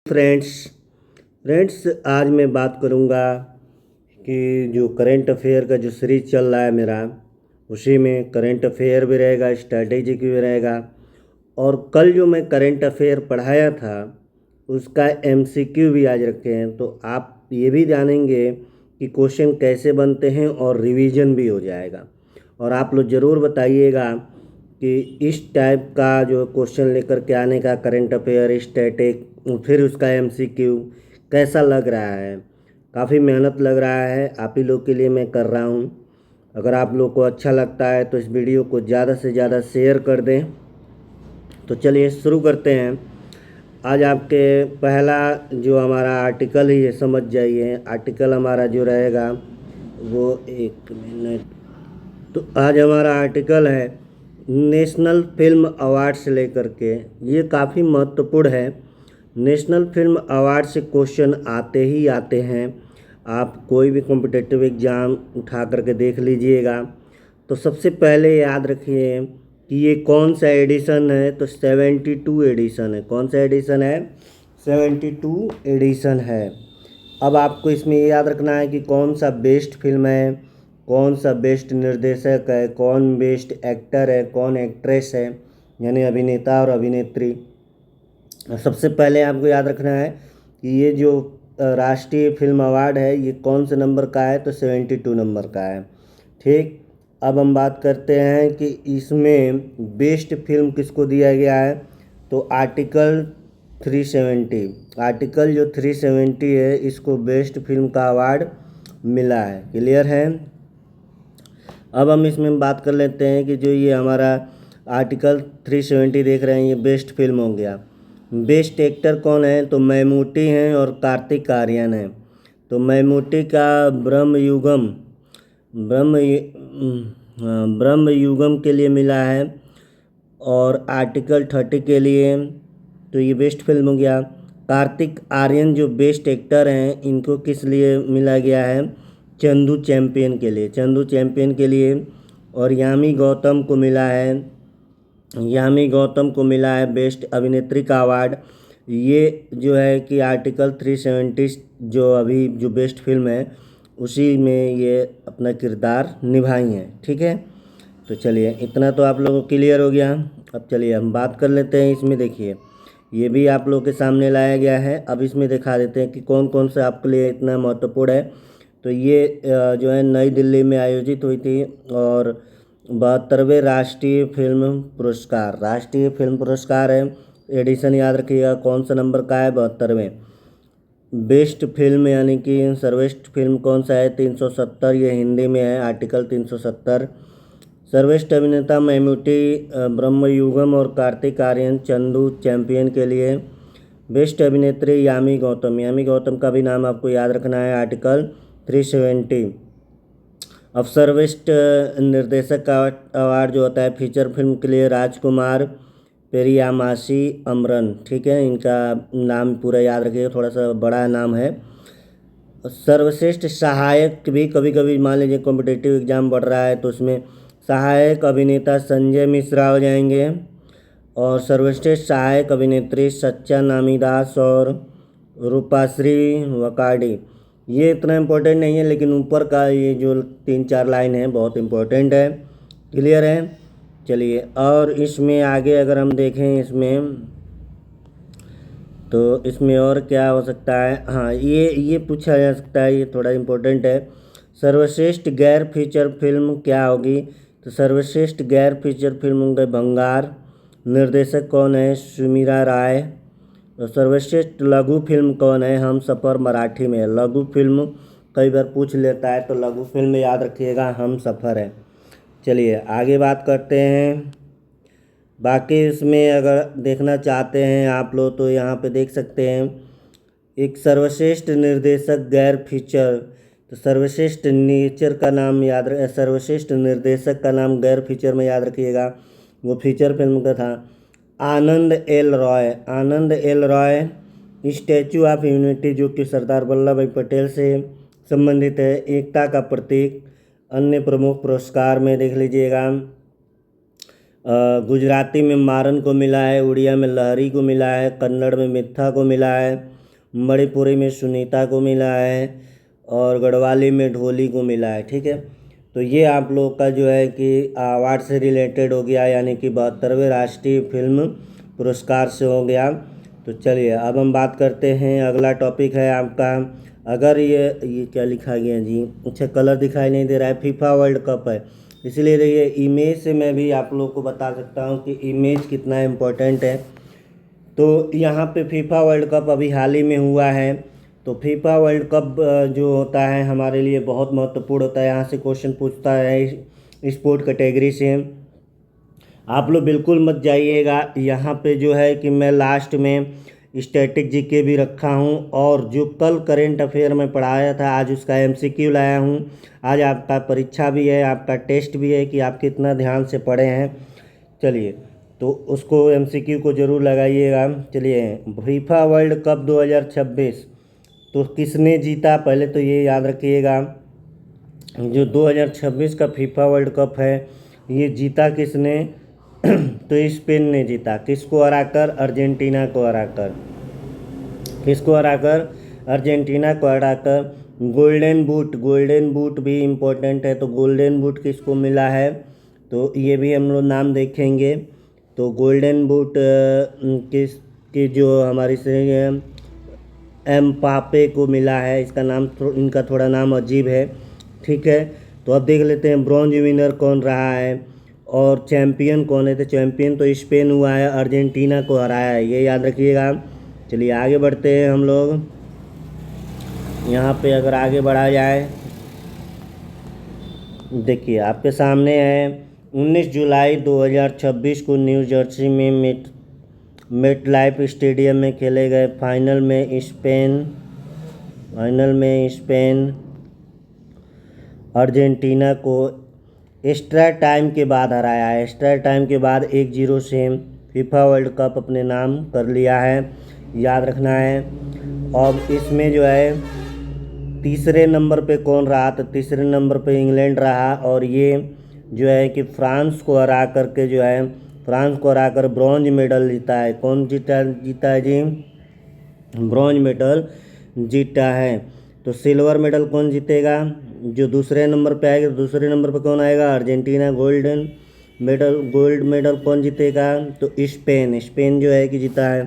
Friends friends आज मैं बात करूंगा कि जो करंट अफेयर का जो सीरीज चल रहा है मेरा, उसी में करंट अफेयर भी रहेगा, स्ट्रैटेजिक भी रहेगा। और कल जो मैं करंट अफेयर पढ़ाया था उसका एमसीक्यू भी आज रखे हैं, तो आप ये भी जानेंगे कि क्वेश्चन कैसे बनते हैं और रिवीजन भी हो जाएगा। और आप लोग ज़रूर बताइएगा कि इस टाइप का जो क्वेश्चन लेकर के आने का करंट अफेयर, स्टैटिक, फिर उसका एमसीक्यू कैसा लग रहा है। काफ़ी मेहनत लग रहा है, आप ही लोग के लिए मैं कर रहा हूँ। अगर आप लोग को अच्छा लगता है तो इस वीडियो को ज़्यादा से ज़्यादा शेयर कर दें। तो चलिए शुरू करते हैं। आज आपके पहला जो हमारा आर्टिकल ही है, समझ जाइए। आर्टिकल हमारा जो रहेगा वो, एक मिनट, तो आज हमारा आर्टिकल है नेशनल फिल्म अवार्ड से लेकर के। ये काफ़ी महत्वपूर्ण है। नेशनल फिल्म अवार्ड से क्वेश्चन आते ही आते हैं। आप कोई भी कॉम्पिटिटिव एग्ज़ाम उठा करके देख लीजिएगा। तो सबसे पहले याद रखिए कि ये कौन सा एडिशन है। तो 72 एडिशन है। कौन सा एडिशन है? 72 एडिशन है। अब आपको इसमें ये याद रखना है कि कौन सा बेस्ट फिल्म है, कौन सा बेस्ट निर्देशक है, कौन बेस्ट एक्टर है, कौन एक्ट्रेस है, यानी अभिनेता और अभिनेत्री। सबसे पहले आपको याद रखना है कि ये जो राष्ट्रीय फिल्म अवार्ड है ये कौन से नंबर का है। तो 72 नंबर का है। ठीक, अब हम बात करते हैं कि इसमें बेस्ट फिल्म किसको दिया गया है। तो आर्टिकल 370, आर्टिकल जो 370 है, इसको बेस्ट फिल्म का अवार्ड मिला है। क्लियर है। अब हम इसमें बात कर लेते हैं कि जो ये हमारा आर्टिकल 370 देख रहे हैं, ये बेस्ट फिल्म हो गया। बेस्ट एक्टर कौन है? तो ममूटी हैं और कार्तिक आर्यन है। तो ममूटी का ब्रह्म युगम के लिए मिला है, और आर्टिकल 30 के लिए। तो ये बेस्ट फिल्म हो गया। कार्तिक आर्यन जो बेस्ट एक्टर हैं, इनको किस लिए मिला गया है? चंदू चैंपियन के लिए, चंदू चैंपियन के लिए। और यामी गौतम को मिला है, यामी गौतम को मिला है बेस्ट अभिनेत्री का अवार्ड। ये जो है कि आर्टिकल 370 जो अभी जो बेस्ट फिल्म है उसी में ये अपना किरदार निभाई हैं। ठीक है, तो चलिए इतना तो आप लोगों को क्लियर हो गया। अब चलिए हम बात कर लेते हैं। इसमें देखिए ये भी आप लोगों के सामने लाया गया है। अब इसमें दिखा देते हैं कि कौन कौन से आपके लिए इतना महत्वपूर्ण है। तो ये जो है नई दिल्ली में आयोजित हुई थी, और 72वें राष्ट्रीय फिल्म पुरस्कार, राष्ट्रीय फिल्म पुरस्कार है। एडिशन याद रखिएगा कौन सा नंबर का है? 72वें। बेस्ट फिल्म यानी कि सर्वश्रेष्ठ फिल्म कौन सा है? 370, ये हिंदी में है, आर्टिकल 370। सर्वश्रेष्ठ अभिनेता ममूटी, ब्रह्मयुगम और कार्तिक आर्यन चंदू चैंपियन के लिए। बेस्ट अभिनेत्री यामी गौतम, यामी गौतम का भी नाम आपको याद रखना है, आर्टिकल 370। अब सर्वश्रेष्ठ निर्देशक का अवार्ड जो होता है फीचर फिल्म के लिए, राजकुमार पेरियामासी अमरन। ठीक है, इनका नाम पूरा याद रखिएगा, थोड़ा सा बड़ा नाम है। सर्वश्रेष्ठ सहायक भी कभी कभी मान लीजिए कॉम्पिटिटिव एग्जाम बढ़ रहा है तो उसमें सहायक अभिनेता संजय मिश्रा हो जाएंगे। और सर्वश्रेष्ठ सहायक अभिनेत्री सच्चा नामीदास और रूपाश्री वकाडी। ये इतना इम्पोर्टेंट नहीं है, लेकिन ऊपर का ये जो 3-4 लाइन है बहुत इम्पोर्टेंट है। क्लियर है। चलिए, और इसमें आगे अगर हम देखें इसमें, तो इसमें और क्या हो सकता है। हाँ, ये पूछा जा सकता है, ये थोड़ा इम्पोर्टेंट है। सर्वश्रेष्ठ गैर फीचर फिल्म क्या होगी? तो सर्वश्रेष्ठ गैर फीचर फिल्म होंगे भंगार। निर्देशक कौन है? सुमीरा राय। तो सर्वश्रेष्ठ लघु फिल्म कौन है? हम सफ़र, मराठी में। लघु फिल्म कई बार पूछ लेता है, तो लघु फिल्म याद रखिएगा हम सफ़र है। चलिए आगे बात करते हैं। बाकी इसमें अगर देखना चाहते हैं आप लोग तो यहाँ पे देख सकते हैं। एक सर्वश्रेष्ठ निर्देशक गैर फीचर, तो सर्वश्रेष्ठ नेचर का नाम याद रख, सर्वश्रेष्ठ निर्देशक का नाम गैर फीचर में याद रखिएगा, वो फीचर फिल्म का था Anand L Rai. Anand L Rai. Statue of unity जो कि सरदार वल्लभ भाई पटेल से संबंधित है, एकता का प्रतीक। अन्य प्रमुख पुरस्कार में देख लीजिएगा गुजराती में मारन को मिला है, उड़िया में लहरी को मिला है, कन्नड़ में मित्था को मिला है, मणिपुरी में सुनीता को मिला है और गढ़वाली में ढोली को मिला है। ठीक है, तो ये आप लोग का जो है कि अवार्ड से रिलेटेड हो गया, यानी कि 72वें राष्ट्रीय फिल्म पुरस्कार से हो गया। तो चलिए अब हम बात करते हैं, अगला टॉपिक है आपका, अगर ये क्या लिखा गया जी, अच्छा कलर दिखाई नहीं दे रहा है, फीफा वर्ल्ड कप है, इसलिए देखिए इमेज से मैं भी आप लोग को बता सकता हूँ कि इमेज कितना इम्पोर्टेंट है। तो यहाँ पे फीफा वर्ल्ड कप अभी हाल ही में हुआ है। तो फीफा वर्ल्ड कप जो होता है हमारे लिए बहुत महत्वपूर्ण होता है। यहाँ से क्वेश्चन पूछता है स्पोर्ट कैटेगरी से, आप लोग बिल्कुल मत जाइएगा। यहाँ पे जो है कि मैं लास्ट में स्टैटिक जीके भी रखा हूँ, और जो कल करेंट अफेयर में पढ़ाया था आज उसका एमसीक्यू लाया हूँ। आज आपका परीक्षा भी है, आपका टेस्ट भी है कि आप कितना ध्यान से पढ़े हैं। चलिए तो उसको एमसीक्यू को ज़रूर लगाइएगा। चलिए फीफा वर्ल्ड कप 2026 तो किसने जीता, पहले तो ये याद रखिएगा, जो 2026 का फीफा वर्ल्ड कप है ये जीता किसने तो स्पेन ने जीता। किसको हराकर? अर्जेंटीना को हराकर। किसको हराकर? अर्जेंटीना को हराकर। गोल्डन बूट भी इम्पोर्टेंट है, तो गोल्डन बूट किसको मिला है तो ये भी हम लोग नाम देखेंगे। तो गोल्डन बूट किस की जो हमारी से एम्बापे को मिला है। इसका नाम इनका थोड़ा नाम अजीब है। ठीक है, तो अब देख लेते हैं ब्रॉन्ज विनर कौन रहा है और चैम्पियन कौन है। तो चैम्पियन तो स्पेन हुआ है, अर्जेंटीना को हराया है, ये याद रखिएगा। चलिए आगे बढ़ते हैं हम लोग। यहाँ पे अगर आगे बढ़ा जाए, देखिए आपके सामने है 19 जुलाई 2026 को न्यू जर्सी में मेट लाइफ स्टेडियम में खेले गए फाइनल में स्पेन अर्जेंटीना को एक्स्ट्रा टाइम के बाद हराया है। एक्स्ट्रा टाइम के बाद 1-0 से फीफा वर्ल्ड कप अपने नाम कर लिया है, याद रखना है। और इसमें जो है तीसरे नंबर पे कौन रहा, तो तीसरे नंबर पे इंग्लैंड रहा, और ये जो है कि फ्रांस को हरा करके जो है फ्रांस को हराकर ब्रॉन्ज मेडल जीता है। कौन जीता है जी? ब्रॉन्ज मेडल जीता है। तो सिल्वर मेडल कौन जीतेगा? जो दूसरे नंबर पे आएगा, दूसरे नंबर पे कौन आएगा? अर्जेंटीना। गोल्ड मेडल कौन जीतेगा? तो स्पेन जो है कि जीता है।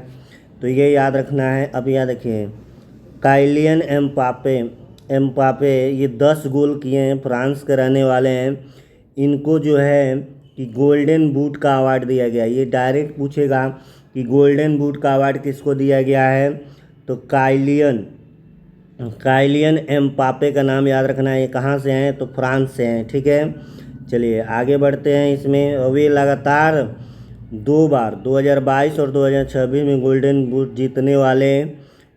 तो ये याद रखना है। अब याद रखिए काइलियन एम्बापे ये 10 गोल किए हैं, फ्रांस के रहने वाले हैं। इनको जो है कि गोल्डन बूट का अवार्ड दिया गया। ये डायरेक्ट पूछेगा कि गोल्डन बूट का अवार्ड किसको दिया गया है, तो काइलियन एम्बापे का नाम याद रखना है। ये कहाँ से हैं? तो फ्रांस से हैं। ठीक है, चलिए आगे बढ़ते हैं। इसमें अभी लगातार 2 बार 2022 और 2026 में गोल्डन बूट जीतने वाले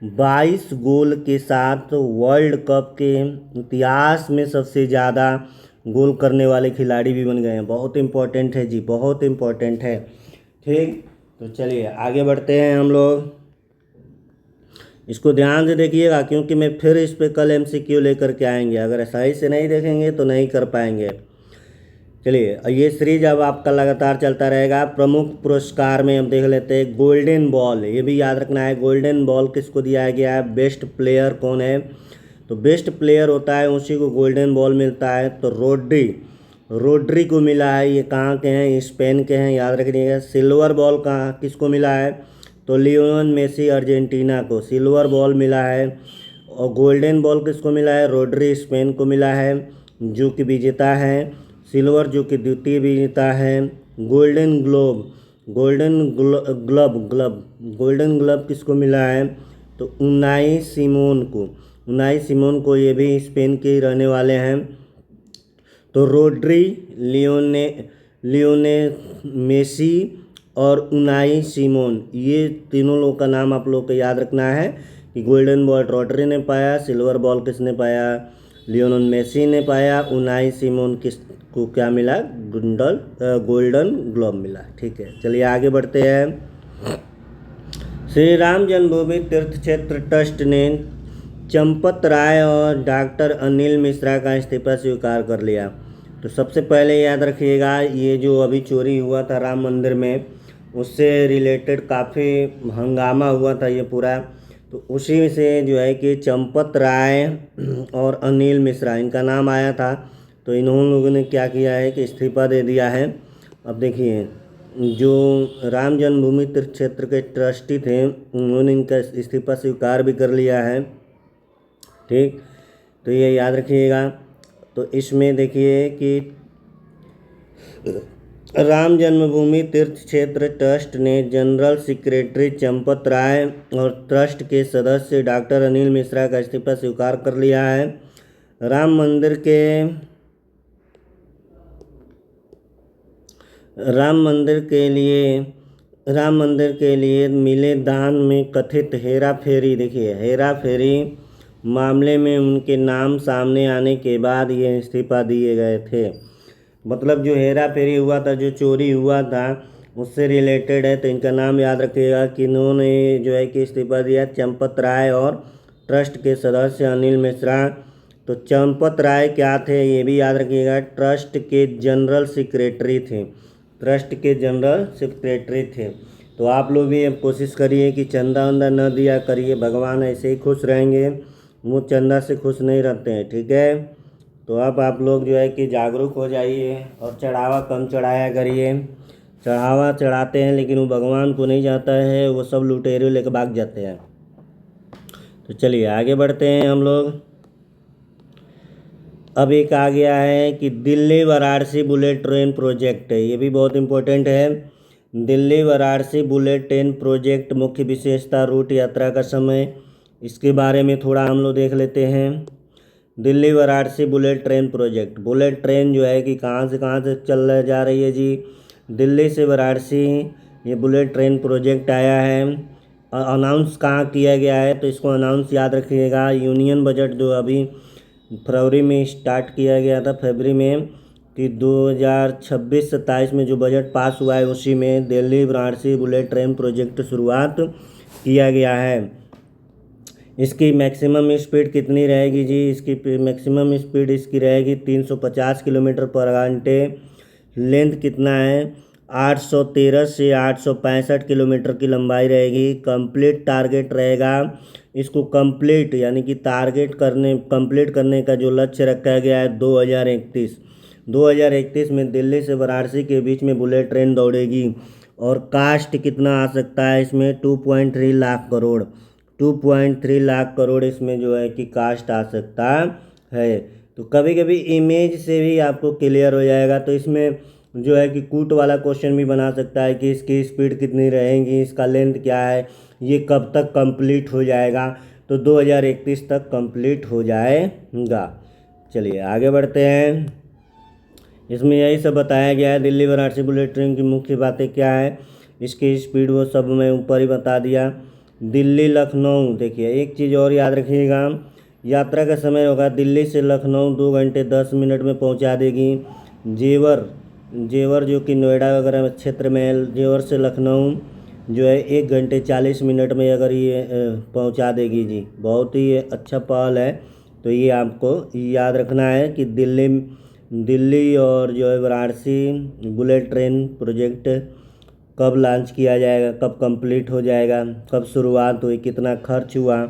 22 गोल के साथ वर्ल्ड कप के इतिहास में सबसे ज़्यादा गोल करने वाले खिलाड़ी भी बन गए हैं। बहुत इम्पोर्टेंट है जी, बहुत इम्पोर्टेंट है। ठीक, तो चलिए आगे बढ़ते हैं हम लोग। इसको ध्यान से देखिएगा क्योंकि मैं फिर इस पे कल एमसीक्यू लेकर के आएंगे। अगर सही से नहीं देखेंगे तो नहीं कर पाएंगे। चलिए ये सीरीज अब आपका लगातार चलता रहेगा। प्रमुख पुरस्कार में हम देख लेते हैं गोल्डन बॉल, ये भी याद रखना है। गोल्डन बॉल किसको दिया गया है? बेस्ट प्लेयर कौन है? तो बेस्ट प्लेयर होता है उसी को गोल्डन बॉल मिलता है। तो रोड्री को मिला है। ये कहाँ के हैं? स्पेन के हैं, याद रखिएगा। सिल्वर बॉल कहाँ किसको मिला है? तो लियोनेल मेसी अर्जेंटीना को सिल्वर बॉल मिला है। और गोल्डन बॉल किसको मिला है? रोड्री स्पेन को मिला है, जो कि विजेता है। सिल्वर जो कि द्वितीय विजेता है। गोल्डन ग्लब किसको मिला है? तो उनाई सिमोन को, ये भी स्पेन के ही रहने वाले हैं। तो रोड्री, लियोने मेसी और उनाई सिमोन, ये तीनों लोग का नाम आप लोग को याद रखना है कि गोल्डन बॉल रोड्री ने पाया, सिल्वर बॉल किसने पाया? लियोनेल मेसी ने पाया। उनाई सिमोन को क्या मिला? गोल्डन ग्लोब मिला। ठीक है, चलिए आगे बढ़ते हैं। श्री राम जन्मभूमि तीर्थ क्षेत्र ट्रस्ट ने चंपत राय और डॉक्टर अनिल मिश्रा का इस्तीफा स्वीकार कर लिया। तो सबसे पहले याद रखिएगा, ये जो अभी चोरी हुआ था राम मंदिर में, उससे रिलेटेड काफ़ी हंगामा हुआ था ये पूरा। तो उसी से जो है कि चंपत राय और अनिल मिश्रा, इनका नाम आया था। तो इन लोगों ने क्या किया है कि इस्तीफा दे दिया है। अब देखिए, जो राम जन्मभूमि तीर्थ क्षेत्र के ट्रस्टी थे, उन्होंने इनका इस्तीफा स्वीकार भी कर लिया है। ठीक, तो ये याद रखिएगा। तो इसमें देखिए कि राम जन्मभूमि तीर्थ क्षेत्र ट्रस्ट ने जनरल सेक्रेटरी चंपत राय और ट्रस्ट के सदस्य डॉक्टर अनिल मिश्रा का इस्तीफा स्वीकार कर लिया है। राम मंदिर के लिए मिले दान में कथित हेरा फेरी, देखिए हेरा फेरी मामले में उनके नाम सामने आने के बाद ये इस्तीफा दिए गए थे। मतलब जो हेरा फेरी हुआ था, जो चोरी हुआ था, उससे रिलेटेड है। तो इनका नाम याद रखिएगा कि इन्होंने जो है कि इस्तीफा दिया, चंपत राय और ट्रस्ट के सदस्य अनिल मिश्रा। तो चंपत राय क्या थे ये भी याद रखिएगा, ट्रस्ट के जनरल सेक्रेटरी थे, ट्रस्ट के जनरल सेक्रेटरी थे। तो आप लोग भी अब कोशिश करिए कि चंदा वंदा न दिया करिए, भगवान ऐसे ही खुश रहेंगे, वो चंदा से खुश नहीं रहते हैं। ठीक है, तो अब आप लोग जो है कि जागरूक हो जाइए और चढ़ावा कम चढ़ाया करिए। चढ़ावा चढ़ाते हैं लेकिन वो भगवान को नहीं जाता है, वो सब लुटेरे लेकर भाग जाते हैं। तो चलिए आगे बढ़ते हैं हम लोग। अब एक आ गया है कि Delhi Varanasi bullet train project है, ये भी बहुत इम्पोर्टेंट है। Delhi Varanasi bullet train project मुख्य विशेषता, रूट, यात्रा का समय, इसके बारे में थोड़ा हम लोग देख लेते हैं। Delhi Varanasi bullet train project, bullet train जो है कि कहाँ से चल जा रही है जी, दिल्ली से वाराणसी, ये बुलेट ट्रेन प्रोजेक्ट आया है। अनाउंस कहाँ किया गया है, तो इसको अनाउंस याद रखिएगा, यूनियन बजट जो अभी फरवरी में स्टार्ट किया गया था, फरवरी में, कि 2026-27 में जो बजट पास हुआ है उसी में Delhi Varanasi bullet train project शुरुआत किया गया है। इसकी मैक्सिमम स्पीड कितनी रहेगी जी, इसकी मैक्सिमम स्पीड इसकी रहेगी 350 किलोमीटर पर घंटे। लेंथ कितना है, 813 से 865 किलोमीटर की लंबाई रहेगी। कंप्लीट टारगेट रहेगा, इसको कंप्लीट यानी कि कंप्लीट करने का जो लक्ष्य रखा गया है 2031 में दिल्ली से वाराणसी के बीच में बुलेट ट्रेन दौड़ेगी। और कास्ट कितना आ सकता है इसमें, 2.3 लाख करोड़, 2.3 लाख करोड़ इसमें जो है कि कास्ट आ सकता है। तो कभी कभी इमेज से भी आपको क्लियर हो जाएगा। तो इसमें जो है कि कूट वाला क्वेश्चन भी बना सकता है कि इसकी स्पीड कितनी रहेगी, इसका लेंथ क्या है, ये कब तक कंप्लीट हो जाएगा। तो 2031 तक कंप्लीट हो जाएगा। चलिए आगे बढ़ते हैं। इसमें यही सब बताया गया है, दिल्ली वाराणसी बुलेट ट्रेन की मुख्य बातें क्या है, इसकी स्पीड वो सब मैं ऊपर ही बता दिया। दिल्ली लखनऊ, देखिए एक चीज़ और याद रखिएगा, यात्रा का समय होगा दिल्ली से लखनऊ 2 घंटे 10 मिनट में पहुंचा देगी। जेवर जो कि नोएडा वगैरह क्षेत्र में है, जेवर से लखनऊ जो है 1 घंटे 40 मिनट में अगर ये पहुंचा देगी जी, बहुत ही अच्छा पहल है। तो ये आपको याद रखना है कि दिल्ली और जो है वाराणसी बुलेट ट्रेन प्रोजेक्ट कब लॉन्च किया जाएगा, कब कंप्लीट हो जाएगा, कब शुरुआत हुई, कितना खर्च हुआ,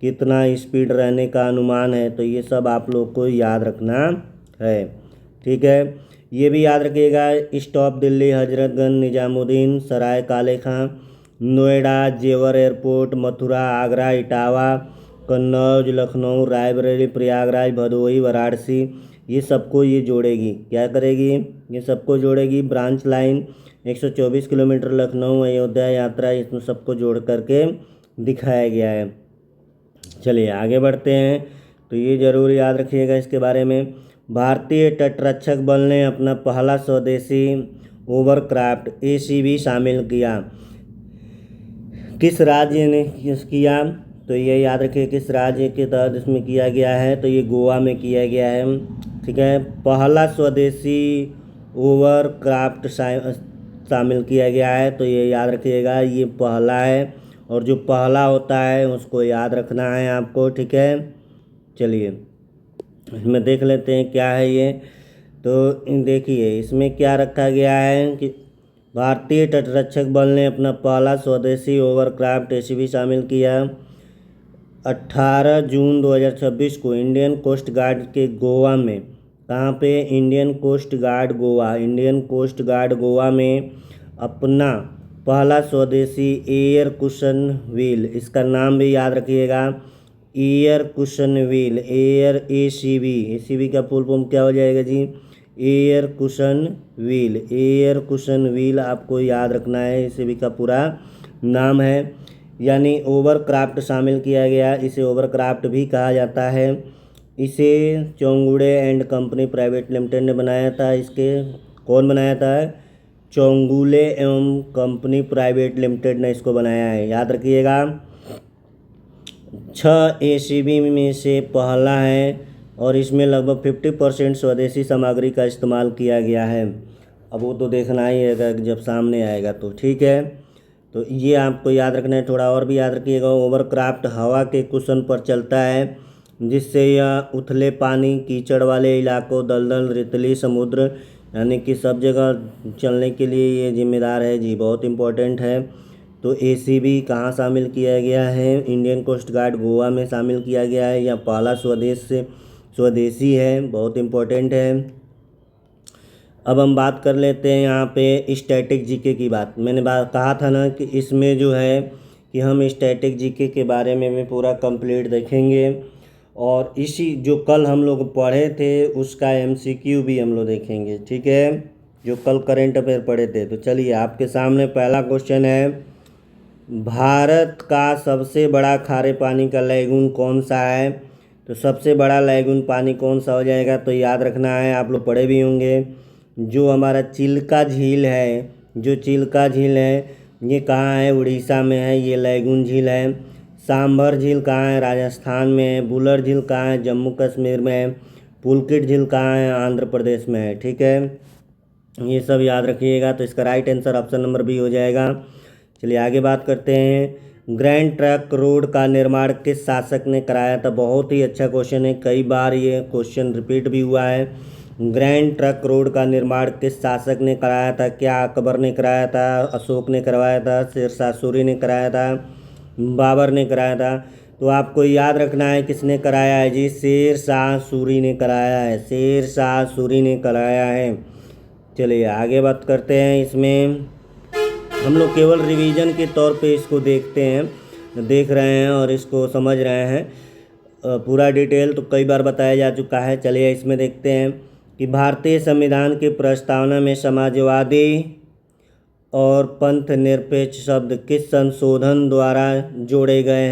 कितना स्पीड रहने का अनुमान है। तो ये सब आप लोग को याद रखना है। ठीक है, ये भी याद रखिएगा, स्टॉप दिल्ली, हजरतगंज, निजामुद्दीन, सराय काले खां, नोएडा, जेवर एयरपोर्ट, मथुरा, आगरा, इटावा, कन्नौज, लखनऊ, रायबरेली, प्रयागराज, भदोही, वाराणसी, ये सबको ये जोड़ेगी। क्या करेगी, ये सबको जोड़ेगी। Branch line 124 kilometre Lucknow Ayodhya यात्रा, इसमें सबको जोड़ करके दिखाया गया है। चलिए आगे बढ़ते हैं। तो ये ज़रूर याद रखिएगा इसके बारे में। भारतीय तटरक्षक बल ने अपना पहला स्वदेशी ओवरक्राफ्ट ACV शामिल किया, किस राज्य ने किया, तो ये याद रखिए किस राज्य के तहत इसमें किया गया है, तो ये गोवा में किया गया है। ठीक है, पहला स्वदेशी ओवरक्राफ्ट शामिल किया गया है, तो ये याद रखिएगा, ये पहला है, और जो पहला होता है उसको याद रखना है आपको। ठीक है, चलिए इसमें देख लेते हैं क्या है ये। तो देखिए इसमें क्या रखा गया है कि भारतीय तटरक्षक बल ने अपना पहला स्वदेशी ओवरक्राफ्ट एसीवी शामिल किया 18 जून 2026 को इंडियन कोस्ट गार्ड के गोवा में। कहाँ पे? इंडियन कोस्ट गार्ड गोवा में अपना पहला स्वदेशी एयर कुशन व्हील, इसका नाम भी याद रखिएगा, air cushion wheel, air ACV का फुल फॉर्म क्या हो जाएगा जी? एयर कुशन व्हील आपको याद रखना है, एसीवी का पूरा नाम है। यानी ओवरक्राफ्ट शामिल किया गया, इसे ओवरक्राफ्ट भी कहा जाता है। इसे चौंगुड़े एंड कंपनी प्राइवेट लिमिटेड ने बनाया था। कौन बनाया था? चौंगुले एवं कंपनी प्राइवेट लिमिटेड ने इसको बनाया है, याद रखिएगा। 6 एसीवी में से पहला है और इसमें लगभग 50% स्वदेशी सामग्री का इस्तेमाल किया गया है। अब वो तो देखना ही है जब सामने आएगा तो, ठीक है। तो ये आपको याद रखना है। थोड़ा और भी याद रखिएगा, ओवरक्राफ्ट हवा के कुशन पर चलता है, जिससे यह उथले पानी, कीचड़ वाले इलाकों, दलदल, रेतीली समुद्र, यानी कि सब जगह चलने के लिए ये जिम्मेदार है जी, बहुत इम्पोर्टेंट है। तो एसीवी कहाँ शामिल किया गया है? इंडियन कोस्ट गार्ड गोवा में शामिल किया गया है। यह पहला स्वदेशी है, बहुत इम्पोर्टेंट है। अब हम बात कर लेते हैं यहाँ पे स्टैटिक जीके की बात। मैंने कहा था ना कि इसमें जो है कि हम स्टैटिक जीके के बारे में भी पूरा कंप्लीट देखेंगे, और इसी जो कल हम लोग पढ़े थे उसका एमसीक्यू भी हम लोग देखेंगे, ठीक है, जो कल करंट अफेयर पढ़े थे। तो चलिए आपके सामने पहला क्वेश्चन है, भारत का सबसे बड़ा खारे पानी का लैगून कौन सा है? तो सबसे बड़ा लैगून पानी कौन सा हो जाएगा? तो याद रखना है, आप लोग पढ़े भी होंगे, जो हमारा चिल्का झील है, ये कहाँ है? उड़ीसा में है, ये लैगून झील है। सांभर झील कहाँ है? राजस्थान में है। बुलर झील कहाँ है? जम्मू कश्मीर में है। पुलकित झील कहाँ है? आंध्र प्रदेश में है, ठीक है। ये सब याद रखिएगा। तो इसका right answer option number B हो जाएगा। चलिए आगे बात करते हैं। ग्रैंड ट्रंक रोड का निर्माण किस शासक ने कराया था? बहुत ही अच्छा क्वेश्चन है, कई बार ये क्वेश्चन रिपीट भी हुआ है। ग्रैंड ट्रंक रोड का निर्माण किस शासक ने कराया था? क्या अकबर ने कराया था, अशोक ने करवाया था, शेरशाह सूरी ने कराया था, बाबर ने कराया था? तो आपको याद रखना है किसने कराया है जी? शेरशाह सूरी ने कराया है। चलिए आगे बात करते हैं। इसमें हम लोग केवल रिवीजन के तौर पे इसको देख रहे हैं और इसको समझ रहे हैं। पूरा डिटेल तो कई बार बताया जा चुका है। चलिए इसमें देखते हैं कि भारतीय संविधान की प्रस्तावना में समाजवादी और पंथ निरपेक्ष शब्द किस संशोधन द्वारा जोड़े गए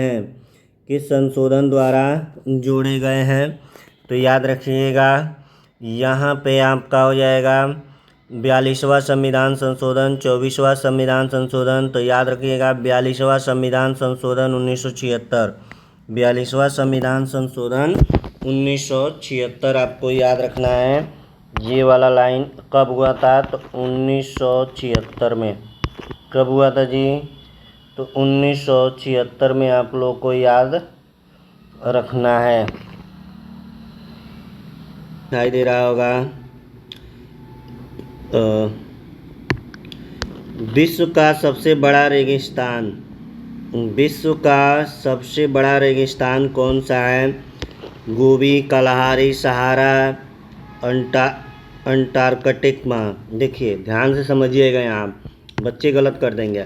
हैं? तो याद रखिएगा, यहाँ पे आपका हो जाएगा 42वां संविधान संशोधन, 24वां संविधान संशोधन। तो याद रखिएगा 42वां संविधान संशोधन 1976, 42वां संविधान संशोधन 1976 आपको याद रखना है। ये वाला लाइन कब हुआ था? तो 1976 में। कब हुआ था जी? तो 1976 में आप लोग को याद रखना है। दिखाई दे रहा होगा। विश्व का सबसे बड़ा रेगिस्तान कौन सा है? गोबी, कलहारी, सहारा, अंटार्कटिका। देखिए ध्यान से समझिएगा, यहाँ बच्चे गलत कर देंगे,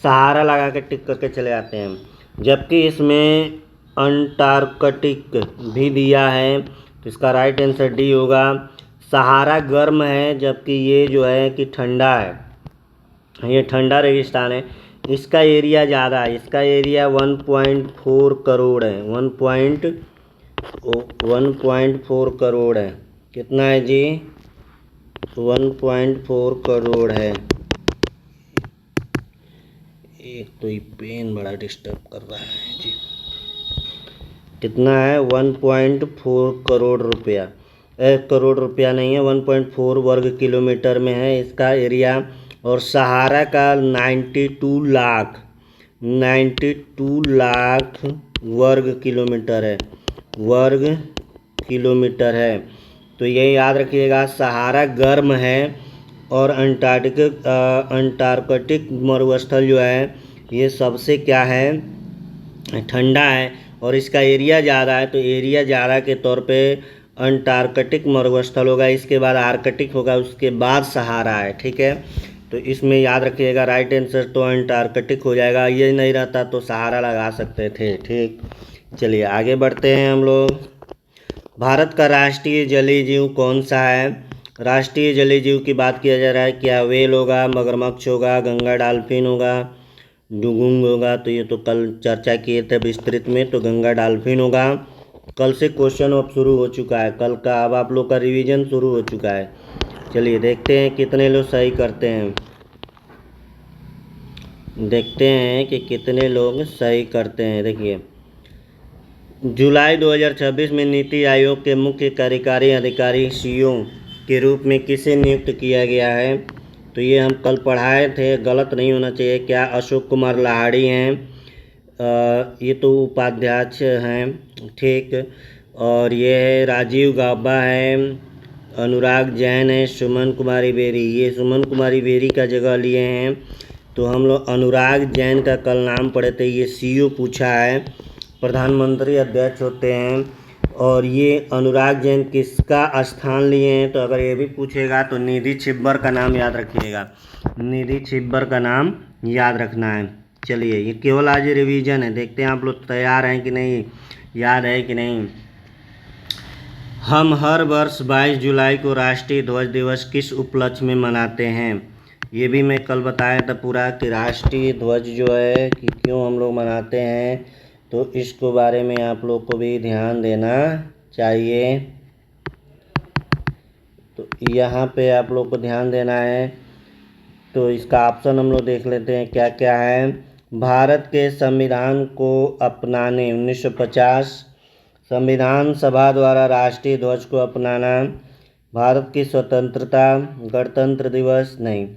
सहारा लगा के टिक करके चले आते हैं, जबकि इसमें अंटार्कटिक भी दिया है। तो इसका राइट आंसर डी होगा। सहारा गर्म है, जबकि ये जो है कि ठंडा है, ये ठंडा रेगिस्तान है। इसका एरिया ज़्यादा है, इसका एरिया 1.4 करोड़ है, 1.4 करोड़ है। कितना है जी? 1.4 करोड़ है। एक तो ये पेन बड़ा डिस्टर्ब कर रहा है जी। कितना है? 1.4 करोड़ रुपया। करोड़ रुपया नहीं है, 1.4 वर्ग किलोमीटर में है इसका एरिया। और सहारा का 92 लाख वर्ग किलोमीटर है, तो ये याद रखिएगा, सहारा गर्म है और अंटार्कटिक मरुस्थल जो है ये सबसे क्या है, ठंडा है। और इसका एरिया ज़्यादा है, तो एरिया ज़्यादा के तौर पे अंटार्कटिक मरुस्थल होगा, इसके बाद आर्कटिक होगा, उसके बाद सहारा है। ठीक है, तो इसमें याद रखिएगा राइट आंसर तो अंटार्कटिक हो जाएगा। ये नहीं रहता तो सहारा लगा सकते थे। ठीक, चलिए आगे बढ़ते हैं हम लोग। भारत का राष्ट्रीय जलीय जीव कौन सा है? राष्ट्रीय जलीय जीव की बात किया जा रहा है, क्या व्हेल होगा, मगरमच्छ होगा, गंगा डॉल्फिन होगा, डुगुंग होगा? तो ये तो कल चर्चा किए थे विस्तृत में, तो गंगा डॉल्फिन होगा। कल से क्वेश्चन अब शुरू हो चुका है, कल का अब आप लोग का रिवीजन शुरू हो चुका है। चलिए देखते हैं कितने लोग सही करते हैं, देखते हैं कि कितने लोग सही करते हैं। देखिए, जुलाई 2026 में नीति आयोग के मुख्य कार्यकारी अधिकारी सीईओ के रूप में किसे नियुक्त किया गया है? तो ये हम कल पढ़ाए थे, गलत नहीं होना चाहिए। क्या अशोक कुमार लाहिड़ी हैं? ये तो उपाध्यक्ष हैं। ठीक, और ये है राजीव गाबा है, अनुराग जैन है, सुमन कुमारी बेरी। ये सुमन कुमारी बेरी का जगह लिए हैं, तो हम लोग अनुराग जैन का कल नाम पढ़े थे। ये सीईओ पूछा है, प्रधानमंत्री अध्यक्ष होते हैं। और ये अनुराग जैन किसका स्थान लिए हैं? तो अगर ये भी पूछेगा तो निधि छिब्बर का नाम याद रखिएगा, निधि छिब्बर का नाम याद रखना है। चलिए, ये केवल आज रिवीजन है, देखते हैं आप लोग तैयार हैं कि नहीं, याद है कि नहीं। हम हर वर्ष 22 जुलाई को राष्ट्रीय ध्वज दिवस किस उपलक्ष्य में मनाते हैं? ये भी मैं कल बताया था पूरा कि राष्ट्रीय ध्वज जो है कि क्यों हम लोग मनाते हैं, तो इसको बारे में आप लोग को भी ध्यान देना चाहिए। तो यहाँ पे आप लोग को ध्यान देना है। तो इसका ऑप्शन हम लोग देख लेते हैं क्या क्या है। भारत के संविधान को अपनाने 1950, संविधान सभा द्वारा राष्ट्रीय ध्वज को अपनाना, भारत की स्वतंत्रता, गणतंत्र दिवस। नहीं,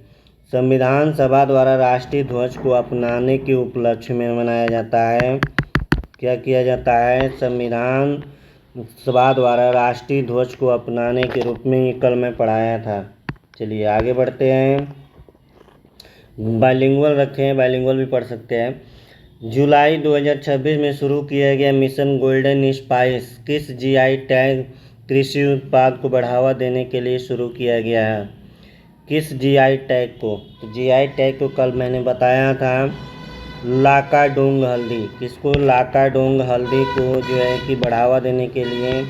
संविधान सभा द्वारा राष्ट्रीय ध्वज को अपनाने के उपलक्ष्य में मनाया जाता है। क्या किया जाता है? संविधान सभा द्वारा राष्ट्रीय ध्वज को अपनाने के रूप में, ये कल मैं पढ़ाया था। चलिए आगे बढ़ते हैं। बाइलिंगुअल रखे हैं, बाइलिंगुअल भी पढ़ सकते हैं। जुलाई 2026 में शुरू किया गया मिशन गोल्डन स्पाइस किस जीआई टैग कृषि उत्पाद को बढ़ावा देने के लिए शुरू किया गया है? किस जीआई टैग को? तो जीआई टैग को कल मैंने बताया था, लाकाडोंग हल्दी। किसको? लाकाडोंग हल्दी को जो है कि बढ़ावा देने के लिए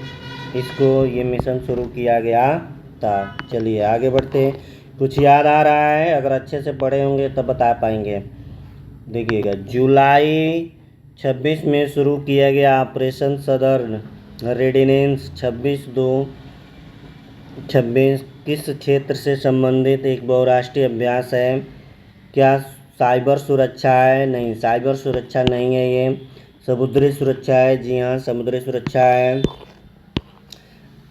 इसको ये मिशन शुरू किया गया था। चलिए आगे बढ़ते हैं। कुछ याद आ रहा है? अगर अच्छे से पढ़े होंगे तब बता पाएंगे। देखिएगा, जुलाई 26 में शुरू किया गया ऑपरेशन सदर्न रेडिनेंस 26/2/26 किस क्षेत्र से संबंधित एक बहुराष्ट्रीय अभ्यास है? क्या साइबर सुरक्षा है? नहीं, साइबर सुरक्षा नहीं है, ये समुद्री सुरक्षा है। जी हाँ, समुद्री सुरक्षा है।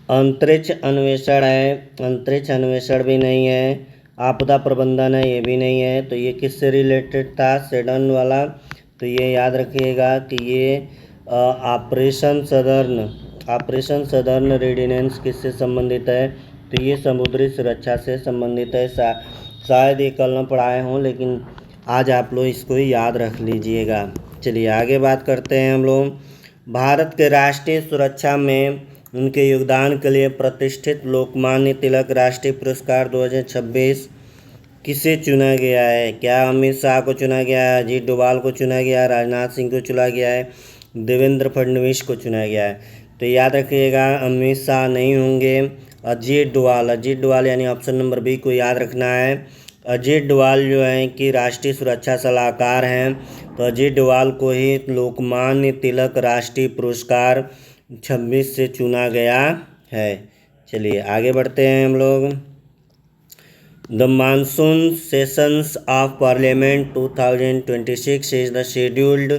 अंतरिक्ष अन्वेषण है? अंतरिक्ष अन्वेषण भी नहीं है। आपदा प्रबंधन है? ये भी नहीं है। तो ये किससे रिलेटेड था? सेडन वाला। तो ये याद रखिएगा कि ये ऑपरेशन सदर्न रेडिनेंस किससे संबंधित है? तो ये समुद्री सुरक्षा से संबंधित है। शायद ये कल न पढ़ाए हों, लेकिन आज आप लोग इसको ही याद रख लीजिएगा। चलिए आगे बात करते हैं हम लोग। भारत के राष्ट्रीय सुरक्षा में उनके योगदान के लिए प्रतिष्ठित लोकमान्य तिलक राष्ट्रीय पुरस्कार 2026 किसे चुना गया है? क्या अमित शाह को चुना गया है, अजीत डोभाल को चुना गया है, राजनाथ सिंह को चुना गया है, देवेंद्र फडणवीस को चुना गया है? तो याद रखिएगा, अमित शाह नहीं होंगे, अजीत डोभाल यानी ऑप्शन नंबर बी को याद रखना है। अजीत डोभाल जो है कि राष्ट्रीय सुरक्षा सलाहकार हैं, तो अजीत डोभाल को ही लोकमान्य तिलक राष्ट्रीय पुरस्कार 26 से चुना गया है। चलिए आगे बढ़ते हैं हम लोग। The monsoon sessions of parliament 2026 is the scheduled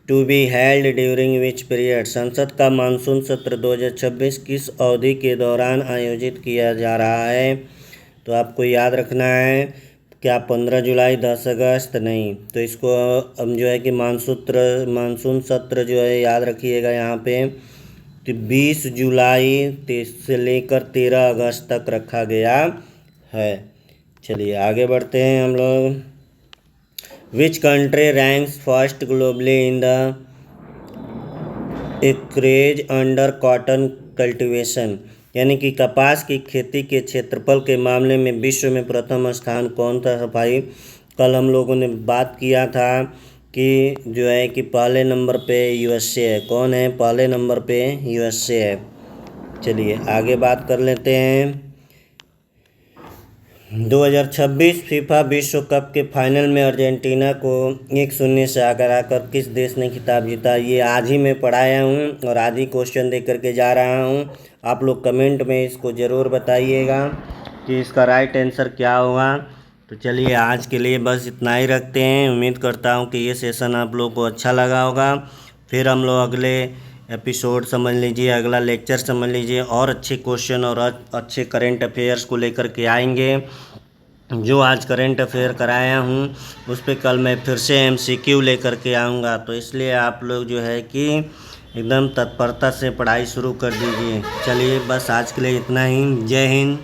to be held during which period? संसद का मानसून सत्र 2026 किस अवधि के दौरान आयोजित किया जा रहा है? तो आपको याद रखना है, क्या 15 जुलाई, 10 अगस्त? नहीं, तो इसको हम जो है कि मानसून सत्र जो है याद रखिएगा यहाँ पे तो 20 जुलाई से लेकर 13 अगस्त तक रखा गया है। चलिए आगे बढ़ते हैं हम लोग। Which country ranks first globally in the acreage under cotton cultivation, यानी कि कपास की खेती के क्षेत्रफल के मामले में विश्व में प्रथम स्थान कौन था भाई? कल हम लोगों ने बात किया था कि जो है कि पहले नंबर पे यूएसए है। कौन है पहले नंबर पे? यूएसए है। चलिए आगे बात कर लेते हैं। 2026 फीफा विश्व कप के फाइनल में अर्जेंटीना को 1-0 से आगे आकर किस देश ने खिताब जीता? ये आज ही मैं पढ़ाया हूँ और आज ही क्वेश्चन दे करके जा रहा हूँ। आप लोग कमेंट में इसको ज़रूर बताइएगा कि इसका राइट आंसर क्या होगा। तो चलिए आज के लिए बस इतना ही रखते हैं। उम्मीद करता हूँ कि ये सेशन आप लोग को अच्छा लगा होगा। फिर हम लोग अगले एपिसोड समझ लीजिए, अगला लेक्चर समझ लीजिए, और अच्छे क्वेश्चन और अच्छे करेंट अफेयर्स को लेकर के आएंगे। जो आज करेंट अफेयर कराया हूँ उस पर कल मैं फिर से एमसीक्यू लेकर के आऊँगा। तो इसलिए आप लोग जो है कि एकदम तत्परता से पढ़ाई शुरू कर दीजिए। चलिए बस आज के लिए इतना ही। जय हिंद।